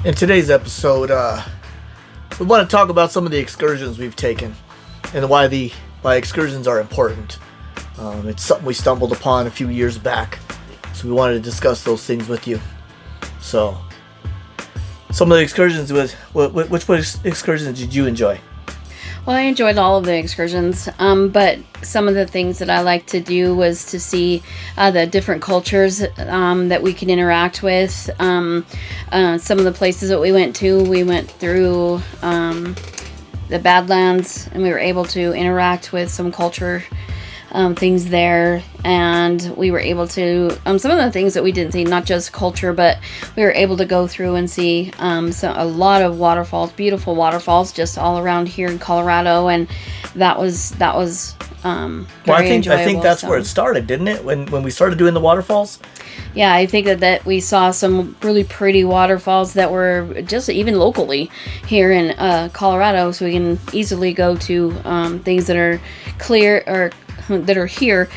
In today's episode, we want to talk about some of the excursions we've taken and why excursions are important. It's something we stumbled upon a few years back, so we wanted to discuss those things with you. So, some of the excursions which excursions did you enjoy? Well, I enjoyed all of the excursions, but some of the things that I like to do was to see the different cultures that we can interact with. Some of the places that we went through the Badlands, and we were able to interact with some culture things there, and we were able to some of the things that we didn't see, not just culture, but we were able to go through and see a lot of waterfalls, beautiful waterfalls just all around here in Colorado, and that was well, I think that's where it started, didn't it, when we started doing the waterfalls? Yeah, I think that we saw some really pretty waterfalls that were just even locally here in Colorado, so we can easily go to things that are clear or that are here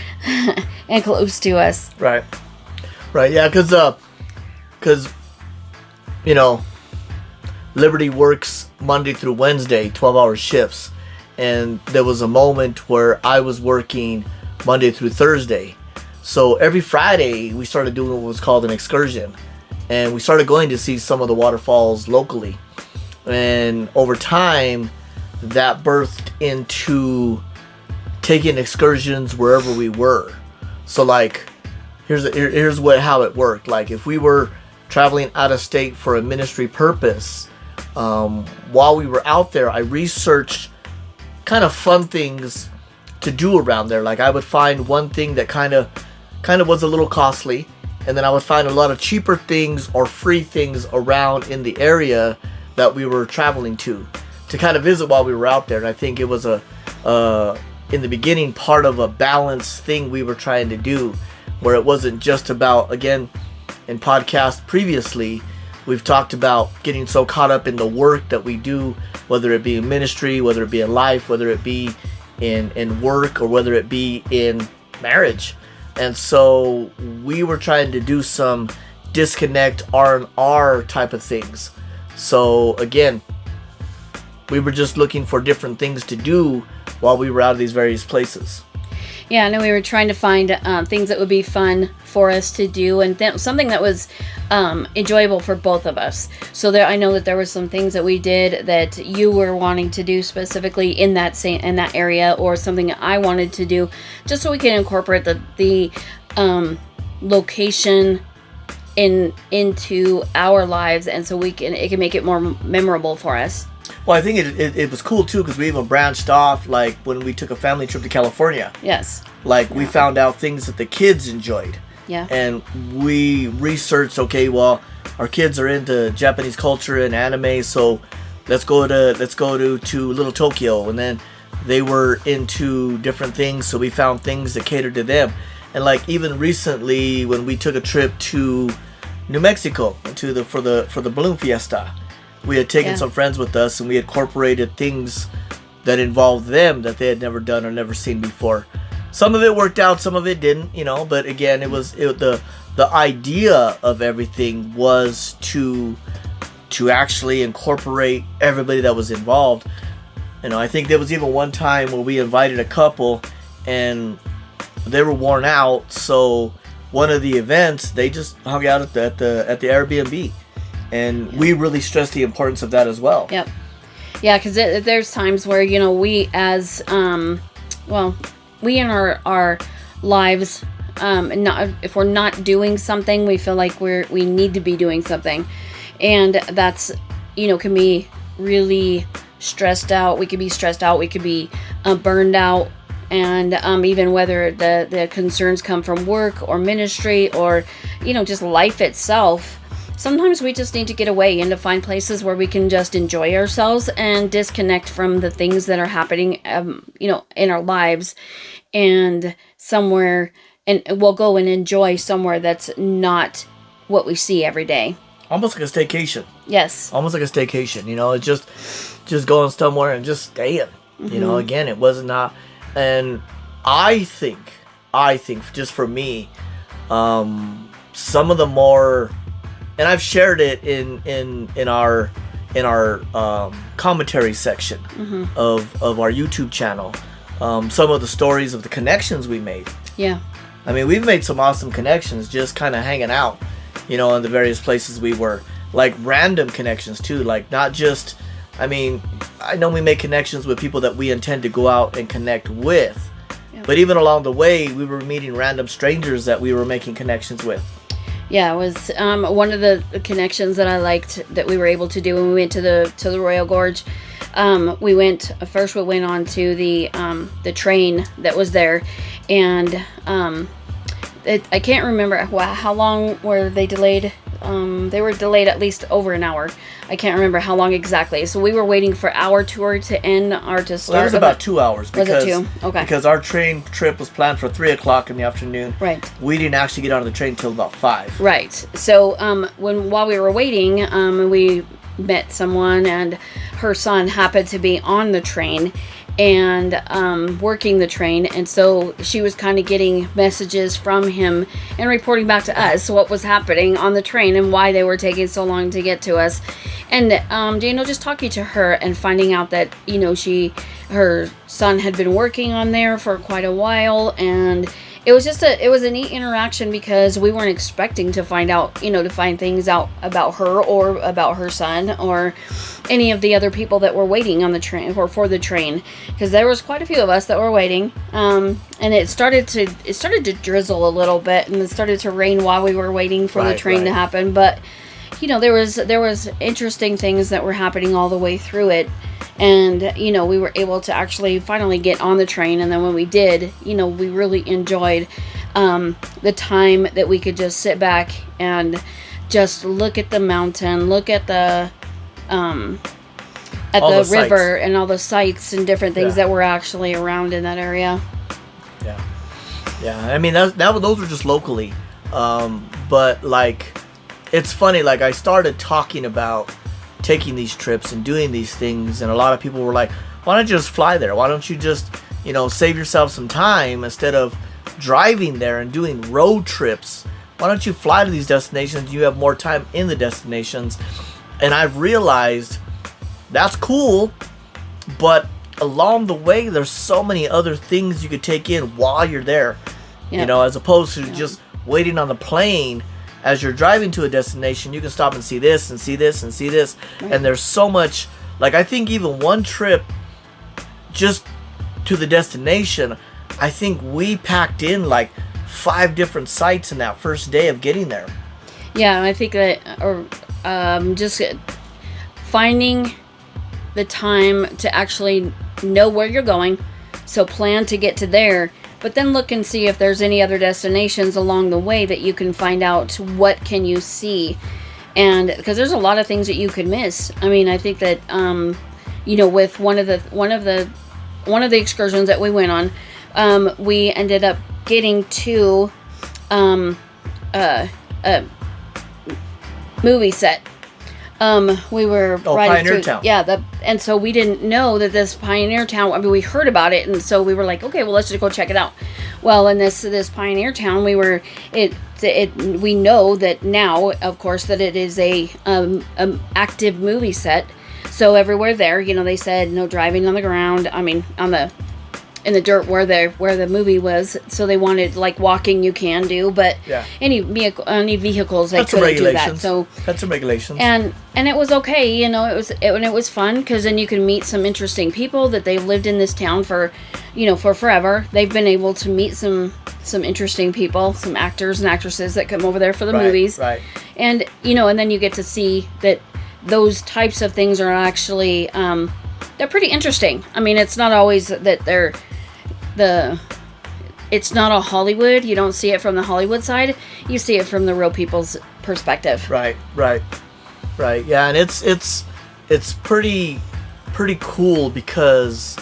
and close to us. Right, yeah, because Liberty works Monday through Wednesday, 12-hour shifts, and there was a moment where I was working Monday through Thursday. So every Friday, we started doing what was called an excursion. And we started going to see some of the waterfalls locally. And over time, that birthed into taking excursions wherever we were. So here's how it worked. Like if we were traveling out of state for a ministry purpose, while we were out there, I researched kind of fun things to do around there. Like I would find one thing that kind of was a little costly, and then I would find a lot of cheaper things or free things around in the area that we were traveling to kind of visit while we were out there. And I think it was in the beginning part of a balanced thing we were trying to do, where it wasn't just about, again, in podcast previously, we've talked about getting so caught up in the work that we do, whether it be in ministry, whether it be in life, whether it be in work, or whether it be in marriage. And so we were trying to do some disconnect R&R type of things. So again, we were just looking for different things to do while we were out of these various places. Yeah, I know we were trying to find things that would be fun for us to do, and something that was enjoyable for both of us. So I know that there were some things that we did that you were wanting to do specifically in that area, or something that I wanted to do, just so we can incorporate the location into our lives, and so it can make it more memorable for us. Well, I think it was cool too, because we even branched off, like when we took a family trip to California. Yes. Like we found out things that the kids enjoyed. Yeah. And we researched, okay, well, our kids are into Japanese culture and anime, so let's go to Little Tokyo. And then they were into different things, so we found things that catered to them. And like even recently, when we took a trip to New Mexico for the balloon fiesta, we had taken some friends with us, and we incorporated things that involved them that they had never done or never seen before. Some of it worked out, some of it didn't, but again, the idea of everything was to actually incorporate everybody that was involved. I think there was even one time where we invited a couple, and they were worn out, so one of the events, they just hung out at the Airbnb. And we really stress the importance of that as well. Yep. Yeah, because there's times where, we as, we in our lives, if we're not doing something, we feel like we need to be doing something. And that's, can be really stressed out. We could be stressed out. We could be burned out. And even whether the concerns come from work or ministry or, just life itself, sometimes we just need to get away and to find places where we can just enjoy ourselves and disconnect from the things that are happening, in our lives, and we'll go and enjoy somewhere that's not what we see every day. Almost like a staycation. Yes. Almost like a staycation. It's just going somewhere and just staying. Mm-hmm. Again, it was not. And I think just for me, some of the more and I've shared it in our commentary section of our YouTube channel. Some of the stories of the connections we made. Yeah. I mean, we've made some awesome connections just kind of hanging out, in the various places we were. Like random connections too, like not just, I mean, I know we make connections with people that we intend to go out and connect with. Yeah. But even along the way, we were meeting random strangers that we were making connections with. Yeah, it was one of the connections that I liked that we were able to do when we went to the Royal Gorge. We went on to the train that was there, and I can't remember how long were they delayed. They were delayed at least over an hour. I can't remember how long exactly. So we were waiting for our tour to end or to start. Well, it was about 2 hours. Was it 2? Okay. Because our train trip was planned for 3 o'clock in the afternoon. Right. We didn't actually get on the train until about 5. Right. So while we were waiting, we met someone, and her son happened to be on the train and working the train, and so she was kind of getting messages from him and reporting back to us what was happening on the train and why they were taking so long to get to us. And just talking to her and finding out that her son had been working on there for quite a while, and it was a neat interaction because we weren't expecting to find out, to find things out about her or about her son or any of the other people that were waiting on the train or for the train, because there was quite a few of us that were waiting. And it started to drizzle a little bit, and it started to rain while we were waiting for the train to happen. But there was interesting things that were happening all the way through it. And, we were able to actually finally get on the train. And then when we did, we really enjoyed the time that we could just sit back and just look at the mountain, look at the river sights. And all the sights and different things that were actually around in that area. Yeah. Yeah. I mean, those were just locally. But, it's funny, I started talking about taking these trips and doing these things, and a lot of people were like, why don't you just fly there? Why don't you just save yourself some time instead of driving there and doing road trips? Why don't you fly to these destinations? You have more time in the destinations. And I've realized that's cool, but along the way there's so many other things you could take in while you're there. As opposed to just waiting on the plane. As you're driving to a destination, you can stop and see this and see this and see this. Right. And there's so much, I think even one trip just to the destination, I think we packed in 5 different sites in that first day of getting there. Yeah, I think that, just finding the time to actually know where you're going, so plan to get to there. But then look and see if there's any other destinations along the way that you can find out what can you see. And because there's a lot of things that you could miss. I mean, I think that with one of the excursions that we went on, we ended up getting to a movie set. We were riding Pioneer through, Town. And so we didn't know that this Pioneer Town. I mean, we heard about it, and so we were like, okay, well, let's just go check it out. Well, in this Pioneer Town, we know that now, of course, that it is a active movie set. So everywhere there, they said no driving on the ground. I mean, in the dirt where the movie was. So they wanted walking you can do, but any vehicles they couldn't do that. So that's some regulations. And it was okay, it was fun because then you can meet some interesting people that they've lived in this town for forever. They've been able to meet some interesting people, some actors and actresses that come over there for the movies. Right. And and then you get to see that those types of things are actually they're pretty interesting. I mean, it's not always that it's not a Hollywood. You don't see it from the Hollywood side. You see it from the real people's perspective. Right. Yeah, and it's pretty cool because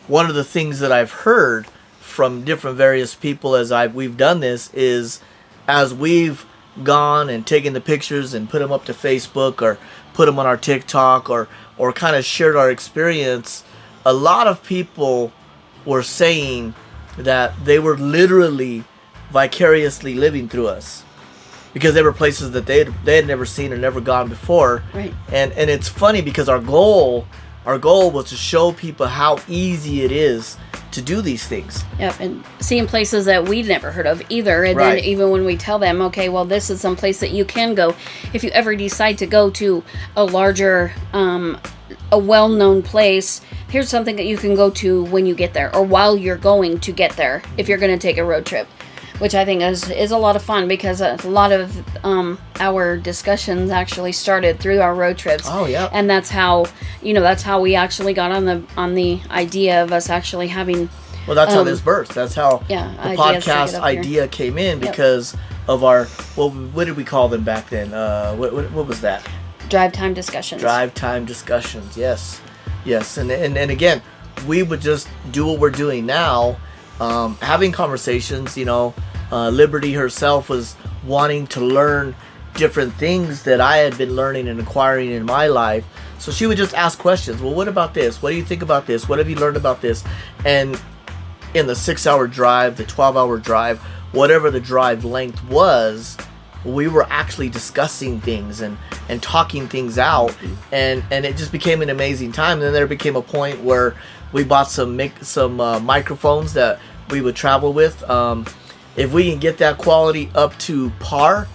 one of the things that I've heard from different various people as we've done this is as we've gone and taken the pictures and put them up to Facebook or put them on our TikTok or kind of shared our experience, a lot of people were saying that they were literally vicariously living through us. because they were places that they had never seen or never gone before. Right. And it's funny because our goal was to show people how easy it is to do these things. Yep, and seeing places that we'd never heard of either. And Right. then even when we tell them, okay, well, this is some place that you can go. If you ever decide to go to a larger, a well-known place, here's something that you can go to when you get there or while you're going to get there if you're going to take a road trip. Which I think is a lot of fun because a lot of our discussions actually started through our road trips. Oh yeah. And that's how we actually got on the idea of us actually having. Well, that's how this birthed. That's how the ideas to podcast get up idea came in because of our, well, what did we call them back then? What was that? Drive time discussions. Drive time discussions. Yes. And again, we would just do what we're doing now, having conversations. Liberty herself was wanting to learn different things that I had been learning and acquiring in my life. So she would just ask questions. Well, what about this? What do you think about this? What have you learned about this? And in the 6-hour drive, the 12-hour drive, whatever the drive length was, we were actually discussing things and talking things out. And it just became an amazing time. And then there became a point where we bought some microphones that we would travel with. If we can get that quality up to par,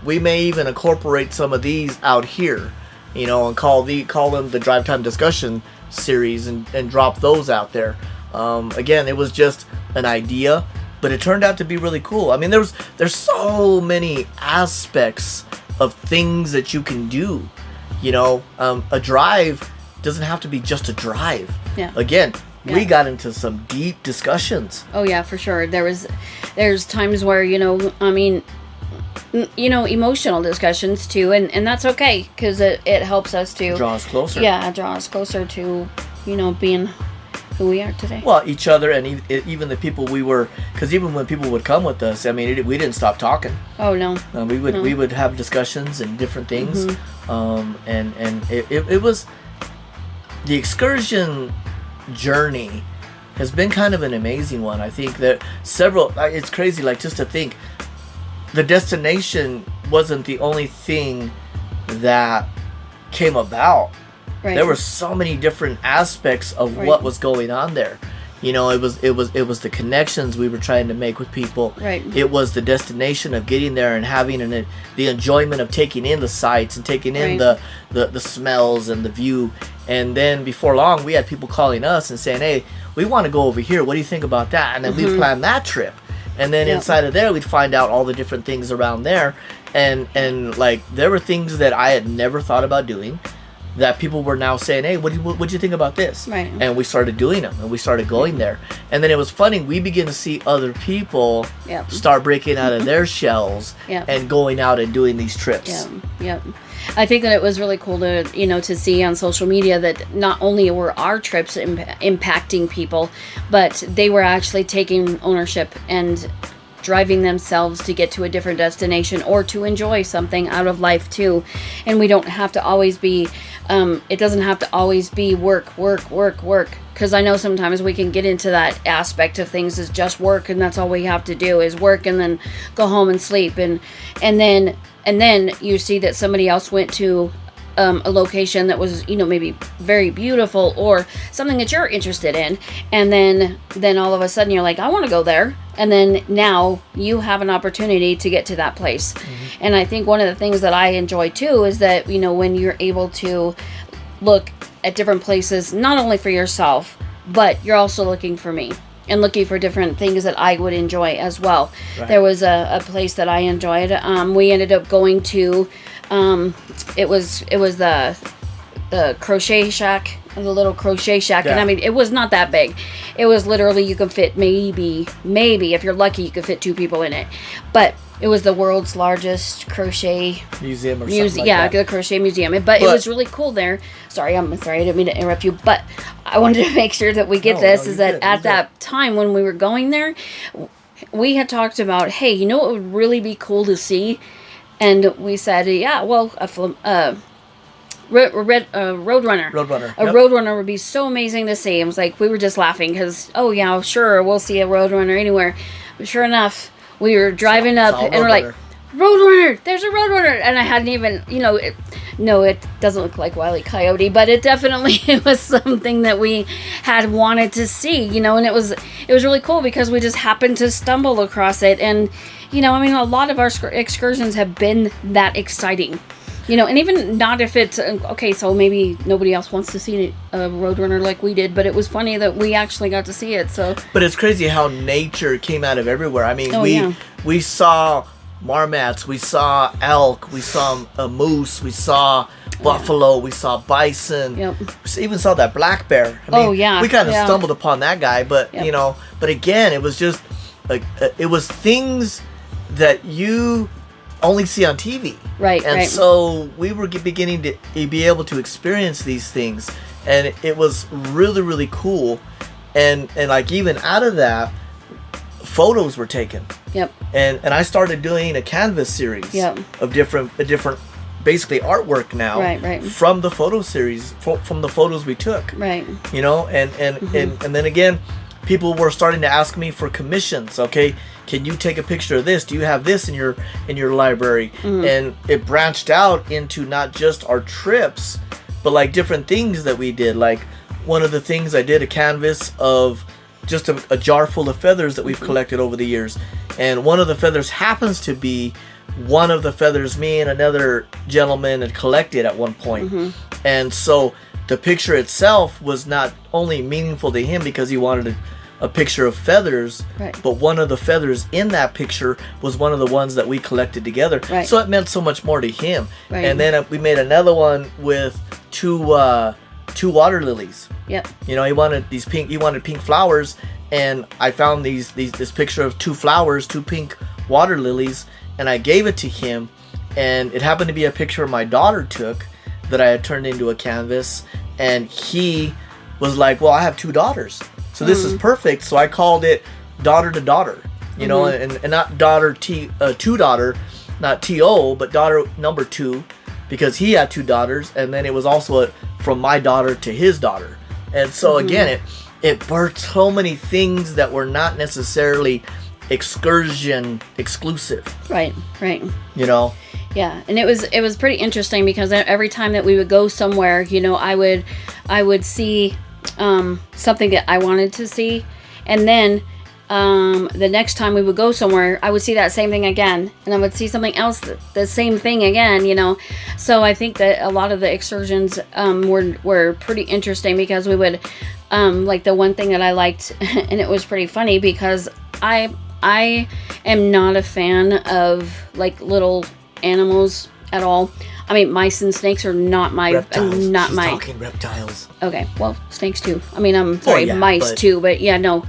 we may even incorporate some of these out here, and call them the Drive Time Discussion series and drop those out there. Again, it was just an idea, but it turned out to be really cool. I mean, there's so many aspects of things that you can do. A drive doesn't have to be just a drive. Yeah. Again, Yeah. we got into some deep discussions. Oh yeah, for sure. There's times where emotional discussions too, and that's okay because it helps us to Draw us closer. Yeah, draw us closer to being who we are today. Well, each other and even the people we were, because even when people would come with us, I mean, we didn't stop talking. Oh no. We would have discussions and different things, and it was the excursion journey has been kind of an amazing one. I think that it's crazy, like just to think the destination wasn't the only thing that came about. Right. There were so many different aspects of what was going on there. It was the connections we were trying to make with people. Right. It was the destination of getting there and having the enjoyment of taking in the sights and taking in the smells and the view. And then before long, we had people calling us and saying, "Hey, we want to go over here. What do you think about that?" And then we'd plan that trip. And then inside of there, we'd find out all the different things around there. And like there were things that I had never thought about doing that people were now saying, "Hey, what do you think about this?" Right. And we started doing them, and we started going there. And then it was funny. We began to see other people start breaking out of their shells and going out and doing these trips. Yep. I think that it was really cool to see on social media that not only were our trips impacting people, but they were actually taking ownership and driving themselves to get to a different destination or to enjoy something out of life too. And we don't have to always be, it doesn't have to always be work. Because I know sometimes we can get into that aspect of things as just work, and that's all we have to do is work and then go home and sleep. And then you see that somebody else went to a location that was, maybe very beautiful or something that you're interested in. And then all of a sudden you're like, I want to go there. And then now you have an opportunity to get to that place. Mm-hmm. And I think one of the things that I enjoy too is that, when you're able to look at different places, not only for yourself, but you're also looking for me and looking for different things that I would enjoy as well. Right. There was a place that I enjoyed. We ended up going to, it was the crochet shack, the little crochet shack. Yeah. And I mean, it was not that big. It was literally, you could fit maybe, if you're lucky, you could fit 2 people in it. But it was the world's largest crochet museum or something like that. The crochet museum. But it was really cool there. Sorry, I didn't mean to interrupt you, but I wanted to make sure that we get that time when we were going there, we had talked about, hey, what would really be cool to see? And we said, Roadrunner. Roadrunner. A Roadrunner would be so amazing to see. It was like, we were just laughing because, sure, we'll see a Roadrunner anywhere. But sure enough, we were driving up and we're like, Roadrunner, there's a Roadrunner, and I hadn't even, no, it doesn't look like Wile E. Coyote, but it definitely it was something that we had wanted to see, and it was really cool because we just happened to stumble across it, and a lot of our excursions have been that exciting. And even not if it's, okay, so maybe nobody else wants to see a Roadrunner like we did, but it was funny that we actually got to see it, so. But it's crazy how nature came out of everywhere. I mean, we saw marmots, we saw elk, we saw a moose, we saw buffalo, we saw bison, we even saw that black bear. I mean, we kind of stumbled upon that guy, but, but again, it was just, like, it was things that you only see on TV. Right, and so we were beginning to be able to experience these things, and it was really, really cool. And like, even out of that, photos were taken. Yep. And I started doing a canvas series of different basically artwork now. Right. From the photo series, from the photos we took. Right. And then again, people were starting to ask me for commissions. Okay, can you take a picture of this? Do you have this in your library? And it branched out into not just our trips, but like different things that we did. Like, one of the things I did a canvas of just a jar full of feathers that we've collected over the years, and one of the feathers happens to be one of the feathers me and another gentleman had collected at one point. And so the picture itself was not only meaningful to him because he wanted a picture of feathers, but one of the feathers in that picture was one of the ones that we collected together. So it meant so much more to him. And then we made another one with two water lilies. Yep. He wanted pink flowers, and I found this picture of two pink water lilies, and I gave it to him, and it happened to be a picture my daughter took that I had turned into a canvas, and he was like, well, I have two daughters, so this is perfect. So I called it daughter to daughter, and not daughter to daughter, not T-O, but daughter number 2, because he had 2 daughters, and then it was also from my daughter to his daughter. And so again, it birthed so many things that were not necessarily excursion exclusive. Right. Yeah, and it was pretty interesting because every time that we would go somewhere, I would see something that I wanted to see, and then the next time we would go somewhere, I would see that same thing again, and I would see something else, the same thing again, So I think that a lot of the excursions were pretty interesting because we would, like, the one thing that I liked, and it was pretty funny because I am not a fan of, like, little animals at all. I mean, mice and snakes are not my... Reptiles. She's my talking reptiles. Okay, well, snakes too. I mean, I'm sorry, mice too, but yeah, no.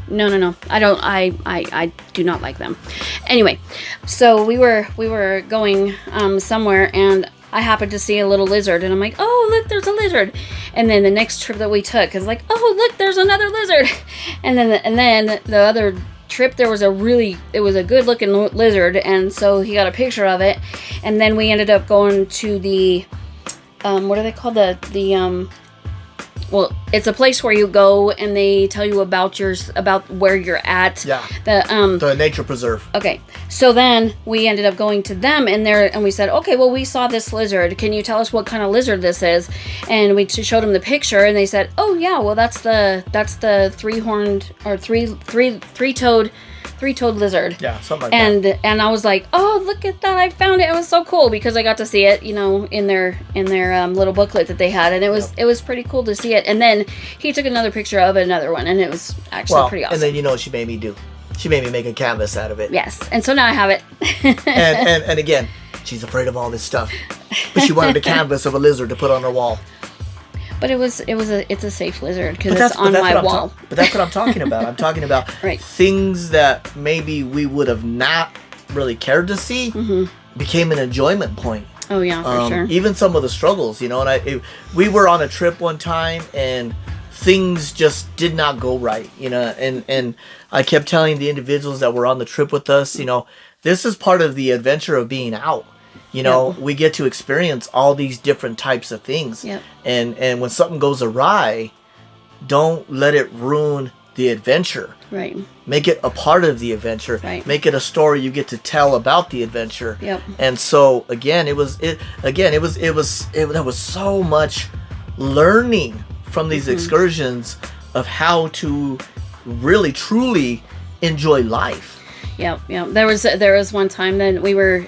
I don't, I do not like them. Anyway, so we were going somewhere, and I happened to see a little lizard, and I'm like, oh, look, there's a lizard. And then the next trip that we took is like, oh, look, there's another lizard. And then the other trip, it was a good looking lizard, and so he got a picture of it, and then we ended up going to the what are they called, well, it's a place where you go and they tell you about where you're at. Yeah. The nature preserve. Okay. So then we ended up going to them, and we said, okay, well, we saw this lizard. Can you tell us what kind of lizard this is? And we showed them the picture, and they said, oh yeah, well, that's the three-horned or three-toed lizard. Yeah, something like that. And I was like, oh, look at that! I found it. It was so cool because I got to see it, in their little booklet that they had, and it was pretty cool to see it. And then he took another picture of another one, and it was actually pretty awesome. And then you know what she made me do? She made me make a canvas out of it. Yes, and so now I have it. and again, she's afraid of all this stuff, but she wanted a canvas of a lizard to put on her wall. But it's a safe lizard because it's on my wall. But that's what I'm talking about. I'm talking about things that maybe we would have not really cared to see became an enjoyment point. Oh yeah, for sure. Even some of the struggles, and we were on a trip one time and things just did not go right, and I kept telling the individuals that were on the trip with us, this is part of the adventure of being out. We get to experience all these different types of things. Yep. And when something goes awry, don't let it ruin the adventure. Right. Make it a part of the adventure. Right. Make it a story you get to tell about the adventure. Yep. And so again, there was so much learning from these excursions of how to really truly enjoy life. Yep. There was one time that we were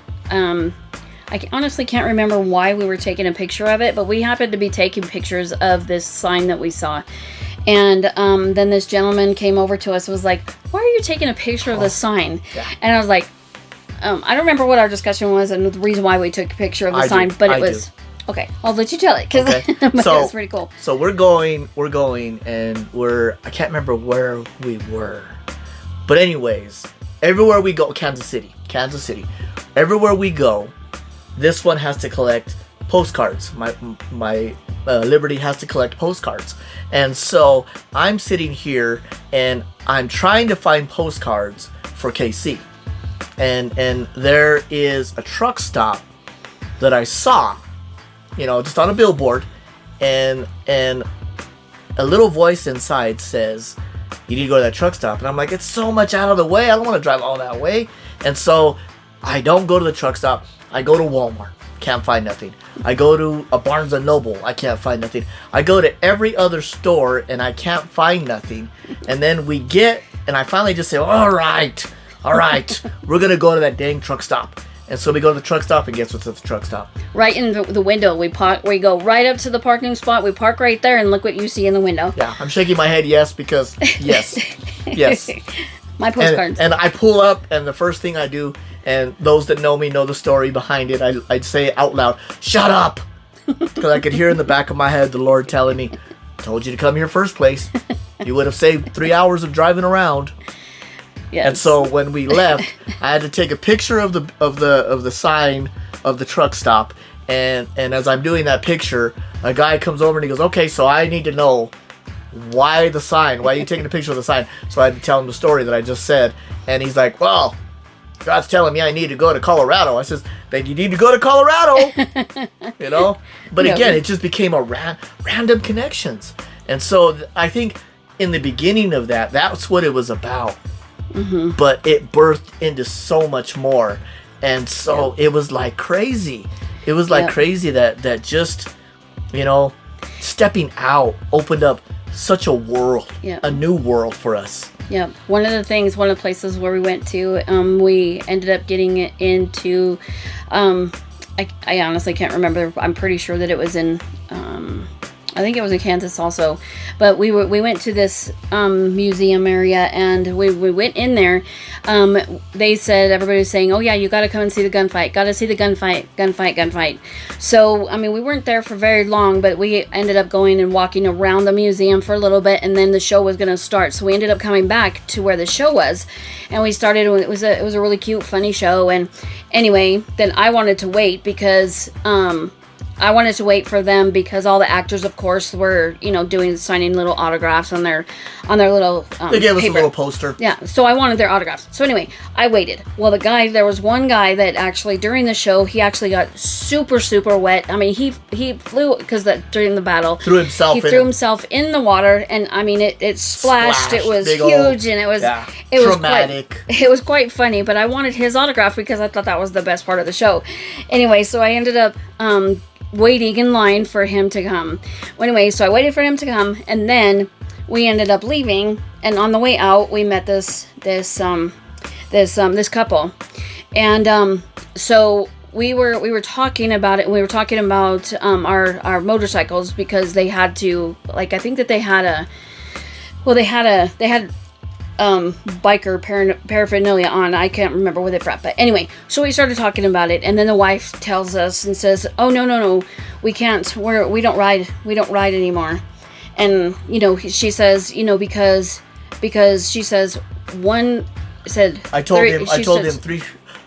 I honestly can't remember why we were taking a picture of it, but we happened to be taking pictures of this sign that we saw. And then this gentleman came over to us and was like, why are you taking a picture of the sign? Yeah. And I was like, I don't remember what our discussion was and the reason why we took a picture of the sign, but it was... Okay, I'll let you tell it, because that's pretty cool. So we're going, and I can't remember where we were. But anyways, everywhere we go, Kansas City. Everywhere we go, this one has to collect postcards. My Liberty has to collect postcards. And so I'm sitting here and I'm trying to find postcards for KC. And there is a truck stop that I saw, just on a billboard, and a little voice inside says, you need to go to that truck stop. And I'm like, it's so much out of the way. I don't want to drive all that way. And so I don't go to the truck stop. I go to Walmart. Can't find nothing. I go to a Barnes & Noble. I can't find nothing. I go to every other store and I can't find nothing. And then and I finally just say, all right, we're going to go to that dang truck stop. And so we go to the truck stop, and guess what's at the truck stop? Right in the window. We go right up to the parking spot. We park right there, and look what you see in the window. Yeah, I'm shaking my head yes, because yes. My postcards. And I pull up, and the first thing I do, and those that know me know the story behind it, I'd say out loud, shut up! Because I could hear in the back of my head the Lord telling me, told you to come here first place. You would have saved 3 hours of driving around. Yes. And so when we left, I had to take a picture of the sign of the truck stop, and as I'm doing that picture, a guy comes over and he goes, okay, so I need to know why the sign? Why are you taking a picture of the sign? So I had to tell him the story that I just said, and he's like, well, God's telling me I need to go to Colorado. I says, then you need to go to Colorado, But again, it just became a random connections, and so I think in the beginning of that's what it was about. Mm-hmm. But it birthed into so much more, and so it was like crazy. It was like crazy that just stepping out opened up such a world, a new world for us. Yeah, one of the places where we went to, we ended up getting into. I honestly can't remember. I'm pretty sure that it was in. I think it was in Kansas also, but we went to this museum area, and we went in there. They said, everybody was saying, oh yeah, you got to come and see the gunfight. Got to see the gunfight. So I mean, we weren't there for very long, but we ended up going and walking around the museum for a little bit, and then the show was going to start. So we ended up coming back to where the show was, and we started. It was a really cute, funny show. And anyway, then I wanted to wait because. I wanted to wait for them because all the actors, of course, were, signing little autographs on their little they gave us paper. A little poster. Yeah, so I wanted their autographs. So anyway, I waited. Well, there was one guy that actually, during the show, he actually got super, super wet. I mean, he flew, because during the battle, threw himself in the water, and I mean, it splashed. It was huge, and it was dramatic. It was quite funny, but I wanted his autograph because I thought that was the best part of the show. Anyway, so I ended up waiting in line for him to come. Well, anyway, so I waited for him to come, and then we ended up leaving, and on the way out we met this couple, and so we were talking about it, and we were talking about our motorcycles, because they had to, like, I think that they had biker paraphernalia on. I can't remember what it from, but anyway, so we started talking about it, and then the wife tells us and says, "Oh no, we can't. We don't ride anymore." And she says, because she says one said. I told him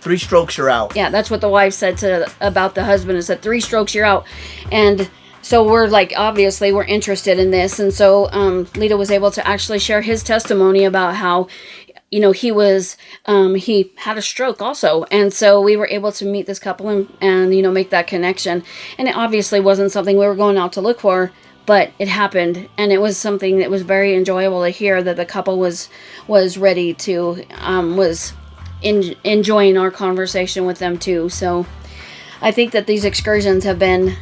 three strokes you're out. Yeah, that's what the wife said about the husband. It said 3 strokes you're out, and. So we're like, obviously we're interested in this. And so Lito was able to actually share his testimony about how, he had a stroke also. And so we were able to meet this couple and make that connection. And it obviously wasn't something we were going out to look for, but it happened, and it was something that was very enjoyable to hear that the couple was ready to was enjoying our conversation with them too. So I think that these excursions have been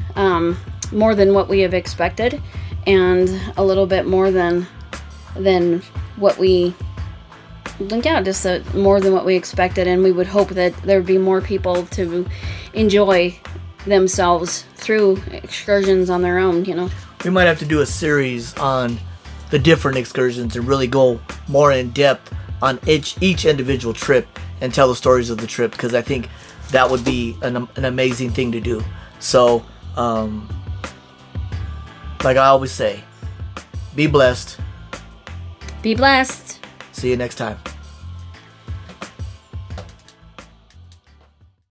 more than what we have expected, and a little bit more than what we just more than what we expected. And we would hope that there would be more people to enjoy themselves through excursions on their own. We might have to do a series on the different excursions and really go more in depth on each individual trip and tell the stories of the trip, because I think that would be an amazing thing to do. So, like I always say, be blessed. Be blessed. See you next time.